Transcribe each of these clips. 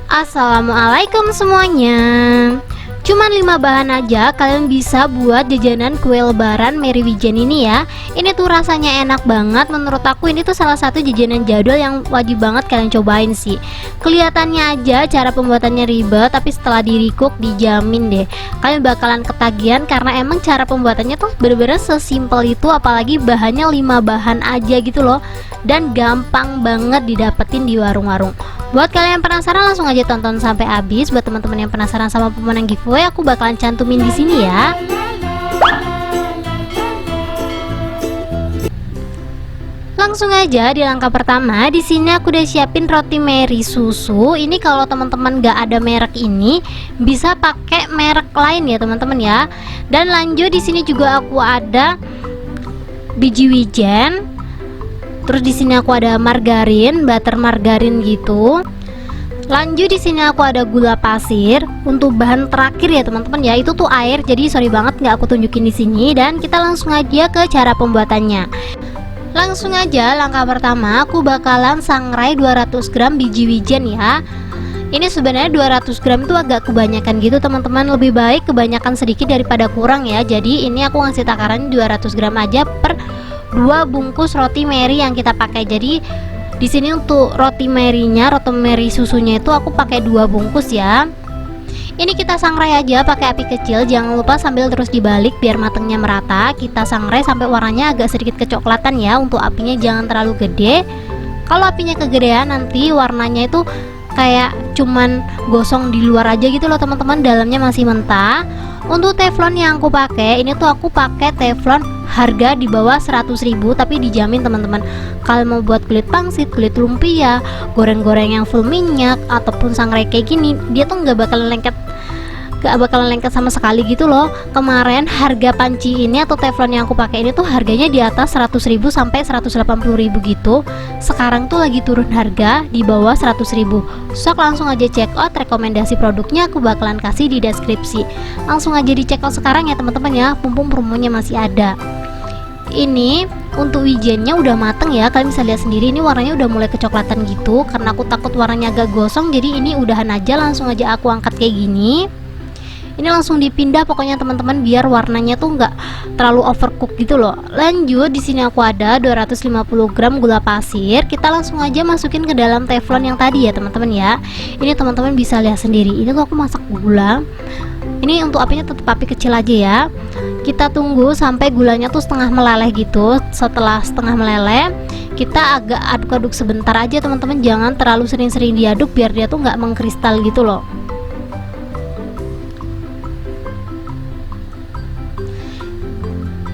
Assalamualaikum semuanya. Cuman 5 bahan aja kalian bisa buat jajanan kue lebaran Merry Wijen ini ya. Ini tuh rasanya enak banget. Menurut aku ini tuh salah satu jajanan jadul yang wajib banget kalian cobain sih. Kelihatannya aja cara pembuatannya ribet, tapi setelah di-recook dijamin deh kalian bakalan ketagihan, karena emang cara pembuatannya tuh bener-bener sesimpel itu. Apalagi bahannya 5 bahan aja gitu loh, dan gampang banget didapetin di warung-warung. Buat kalian yang penasaran langsung aja tonton sampai habis. Buat teman-teman yang penasaran sama pemenang giveaway, aku bakalan cantumin di sini ya. Langsung aja di langkah pertama, di sini aku udah siapin roti Merry susu. Ini kalau teman-teman gak ada merek ini, bisa pakai merek lain ya teman-teman ya. Dan lanjut di sini juga aku ada biji wijen. Terus di sini aku ada margarin, butter margarin gitu. Lanjut di sini aku ada gula pasir. Untuk bahan terakhir ya teman-teman ya, itu tuh air. Jadi sorry banget nggak aku tunjukin di sini. Dan kita langsung aja ke cara pembuatannya. Langsung aja langkah pertama, aku bakalan sangrai 200 gram biji wijen ya. Ini sebenarnya 200 gram itu agak kebanyakan gitu teman-teman. Lebih baik kebanyakan sedikit daripada kurang ya. Jadi ini aku ngasih takaran 200 gram aja per 2 bungkus roti Merry yang kita pakai. Jadi di sini untuk roti Merry-nya, roti Merry susunya itu aku pakai 2 bungkus ya. Ini kita sangrai aja pakai api kecil, jangan lupa sambil terus dibalik biar matangnya merata. Kita sangrai sampai warnanya agak sedikit kecoklatan ya. Untuk apinya jangan terlalu gede. Kalau apinya kegedean nanti warnanya itu kayak cuman gosong di luar aja gitu loh teman-teman, dalamnya masih mentah. Untuk teflon yang aku pakai, ini tuh aku pakai teflon harga di bawah 100.000, tapi dijamin teman-teman. Kalau mau buat kulit pangsit, kulit lumpia, goreng-goreng yang full minyak, ataupun sangrai kayak gini, dia tuh nggak bakalan lengket sama sekali gitu loh. Kemarin harga panci ini atau teflon yang aku pakai ini tuh harganya di atas 100.000 sampai 180.000 gitu. Sekarang tuh lagi turun harga di bawah 100.000. Sok langsung aja check out, rekomendasi produknya aku bakalan kasih di deskripsi. Langsung aja di check out sekarang ya teman-teman ya, mumpung promonya masih ada. Ini untuk wijennya udah mateng ya, kalian bisa lihat sendiri ini warnanya udah mulai kecoklatan gitu. Karena aku takut warnanya agak gosong, jadi ini udahan aja, langsung aja aku angkat kayak gini. Ini langsung dipindah pokoknya teman-teman, biar warnanya tuh nggak terlalu overcook gitu loh. Lanjut di sini aku ada 250 gram gula pasir. Kita langsung aja masukin ke dalam teflon yang tadi ya teman-teman ya. Ini teman-teman bisa lihat sendiri, ini tuh aku masak gula. Ini untuk apinya tetap api kecil aja ya. Kita tunggu sampai gulanya tuh setengah meleleh gitu. Setelah setengah meleleh, kita agak aduk-aduk sebentar aja teman-teman, jangan terlalu sering-sering diaduk biar dia tuh nggak mengkristal gitu loh.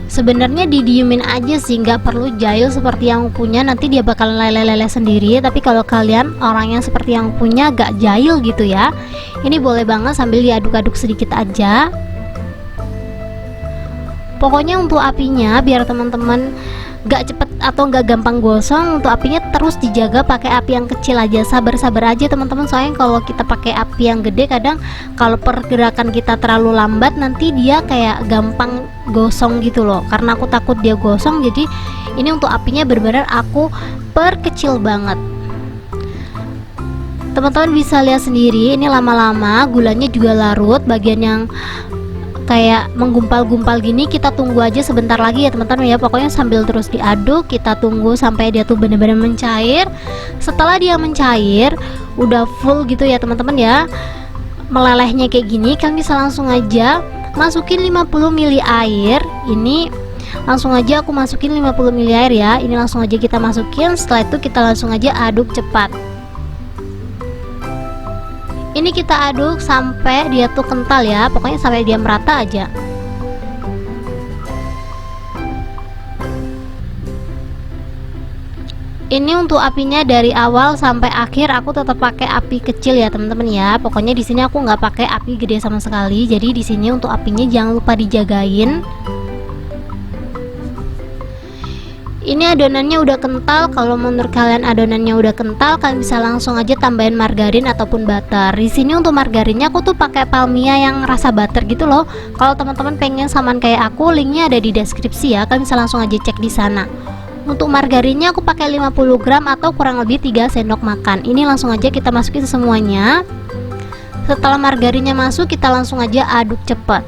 Sebenarnya didiemin aja sih, nggak perlu jahil seperti yang punya, nanti dia bakal leleh-leleh sendiri. Tapi kalau kalian orang yang seperti yang punya gak jahil gitu ya, ini boleh banget sambil diaduk-aduk sedikit aja. Pokoknya untuk apinya biar teman-teman gak cepet atau gak gampang gosong, untuk apinya terus dijaga pakai api yang kecil aja, sabar-sabar aja teman-teman. Soalnya kalau kita pakai api yang gede, kadang kalau pergerakan kita terlalu lambat nanti dia kayak gampang gosong gitu loh. Karena aku takut dia gosong, jadi ini untuk apinya benar-benar aku perkecil banget. Teman-teman bisa lihat sendiri, ini lama-lama gulanya juga larut. Bagian yang kayak menggumpal-gumpal gini kita tunggu aja sebentar lagi ya teman-teman ya. Pokoknya sambil terus diaduk, kita tunggu sampai dia tuh bener-bener mencair. Setelah dia mencair udah full gitu ya teman-teman ya, melelehnya kayak gini, kalian bisa langsung aja masukin 50 ml air. Ini langsung aja aku masukin 50 ml air ya. Ini langsung aja kita masukin. Setelah itu kita langsung aja aduk cepat. Ini kita aduk sampai dia tuh kental ya, pokoknya sampai dia merata aja. Ini untuk apinya dari awal sampai akhir aku tetap pakai api kecil ya teman-teman ya. Pokoknya di sini aku nggak pakai api gede sama sekali. Jadi di sini untuk apinya jangan lupa dijagain. Ini adonannya udah kental. Kalau menurut kalian adonannya udah kental, kalian bisa langsung aja tambahin margarin ataupun butter. Di sini untuk margarinnya aku tuh pakai Palmia yang rasa butter gitu loh. Kalau teman-teman pengen samaan kayak aku, linknya ada di deskripsi ya. Kalian bisa langsung aja cek di sana. Untuk margarinnya aku pakai 50 gram atau kurang lebih 3 sendok makan. Ini langsung aja kita masukin semuanya. Setelah margarinnya masuk, kita langsung aja aduk cepat.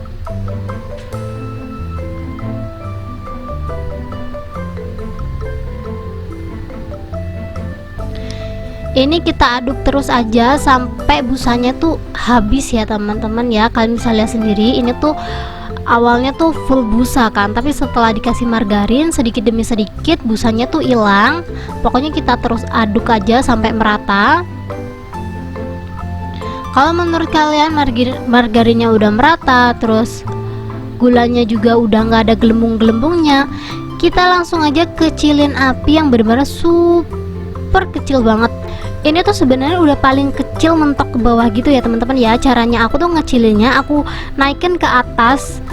Ini kita aduk terus aja sampai busanya tuh habis ya teman-teman ya. Kalian bisa lihat sendiri, ini tuh awalnya tuh full busa kan, tapi setelah dikasih margarin sedikit demi sedikit busanya tuh hilang. Pokoknya kita terus aduk aja sampai merata. Kalau menurut kalian margarinnya udah merata, terus gulanya juga udah nggak ada gelembung-gelembungnya, kita langsung aja kecilin api yang benar-benar super kecil banget. Ini tuh sebenarnya udah paling kecil mentok ke bawah gitu ya teman-teman ya. Caranya aku tuh ngecilinnya, aku naikin ke atas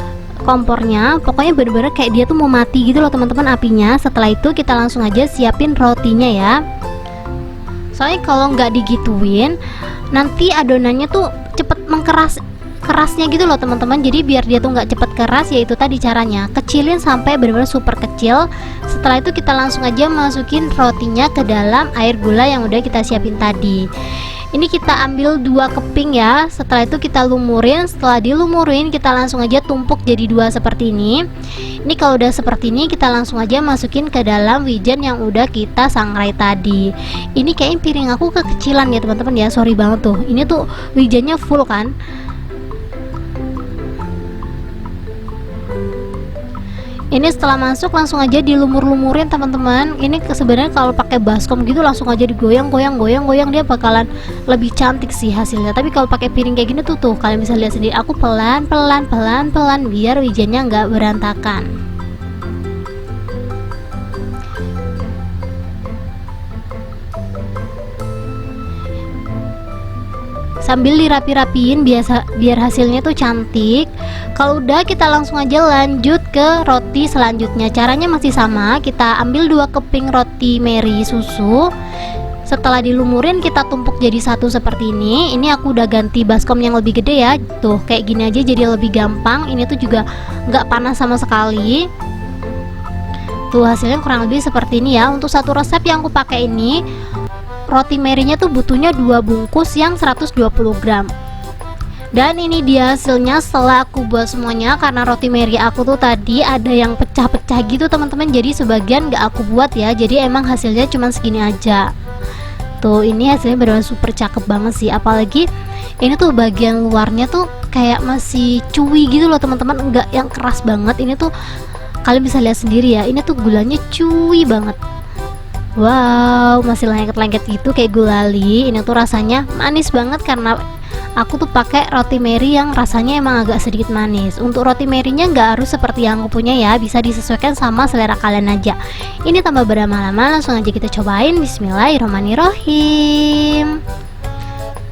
kompornya, pokoknya bener-bener kayak dia tuh mau mati gitu loh teman-teman apinya. Setelah itu kita langsung aja siapin rotinya ya. Soalnya kalau nggak digituin nanti adonannya tuh cepet kerasnya gitu loh teman-teman. Jadi biar dia tuh nggak cepet keras, yaitu tadi caranya kecilin sampai benar-benar super kecil. Setelah itu kita langsung aja masukin rotinya ke dalam air gula yang udah kita siapin tadi. Ini kita ambil 2 keping ya. Setelah itu kita lumurin. Setelah dilumurin kita langsung aja tumpuk jadi 2 seperti ini. Ini kalau udah seperti ini kita langsung aja masukin ke dalam wijen yang udah kita sangrai tadi. Ini kayaknya piring aku kekecilan ya teman-teman ya, sorry banget tuh. Ini tuh wijennya full kan. Ini setelah masuk langsung aja dilumur-lumurin teman-teman. Ini sebenarnya kalau pakai baskom gitu langsung aja digoyang-goyang dia bakalan lebih cantik sih hasilnya. Tapi kalau pakai piring kayak gini tuh kalian bisa lihat sendiri, aku pelan-pelan biar wijennya nggak berantakan. Sambil dirapi-rapiin biar hasilnya tuh cantik. Kalau udah kita langsung aja lanjut ke roti selanjutnya. Caranya masih sama, kita ambil 2 keping roti meri susu. Setelah dilumurin kita tumpuk jadi 1 seperti ini. Ini aku udah ganti baskom yang lebih gede ya. Tuh kayak gini aja jadi lebih gampang. Ini tuh juga nggak panas sama sekali. Tuh hasilnya kurang lebih seperti ini ya. Untuk satu resep yang aku pakai ini, roti merinya tuh butuhnya 2 bungkus yang 120 gram. Dan ini dia hasilnya setelah aku buat semuanya. Karena roti meri aku tuh tadi ada yang pecah-pecah gitu teman-teman, jadi sebagian gak aku buat ya. Jadi emang hasilnya cuma segini aja. Tuh ini hasilnya benar-benar super cakep banget sih. Apalagi ini tuh bagian luarnya tuh kayak masih chewy gitu loh teman-teman, enggak yang keras banget. Ini tuh kalian bisa lihat sendiri ya, ini tuh gulanya chewy banget. Wow, masih lengket-lengket gitu kayak gulali. Ini tuh rasanya manis banget karena aku tuh pakai roti meri yang rasanya emang agak sedikit manis. Untuk roti merinya nggak harus seperti yang aku punya ya, bisa disesuaikan sama selera kalian aja. Ini tambah berlama-lama, langsung aja kita cobain. Bismillahirrahmanirrahim.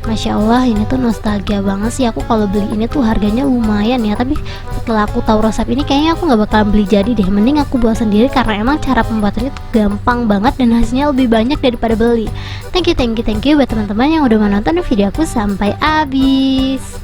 Masya Allah, ini tuh nostalgia banget sih. Aku kalau beli ini tuh harganya lumayan ya, tapi setelah aku tahu resep ini kayaknya aku nggak bakalan beli jadi deh. Mending aku buat sendiri karena emang cara pembuatannya tuh gampang banget dan hasilnya lebih banyak daripada beli. Thank you buat teman-teman yang udah menonton video aku sampai habis.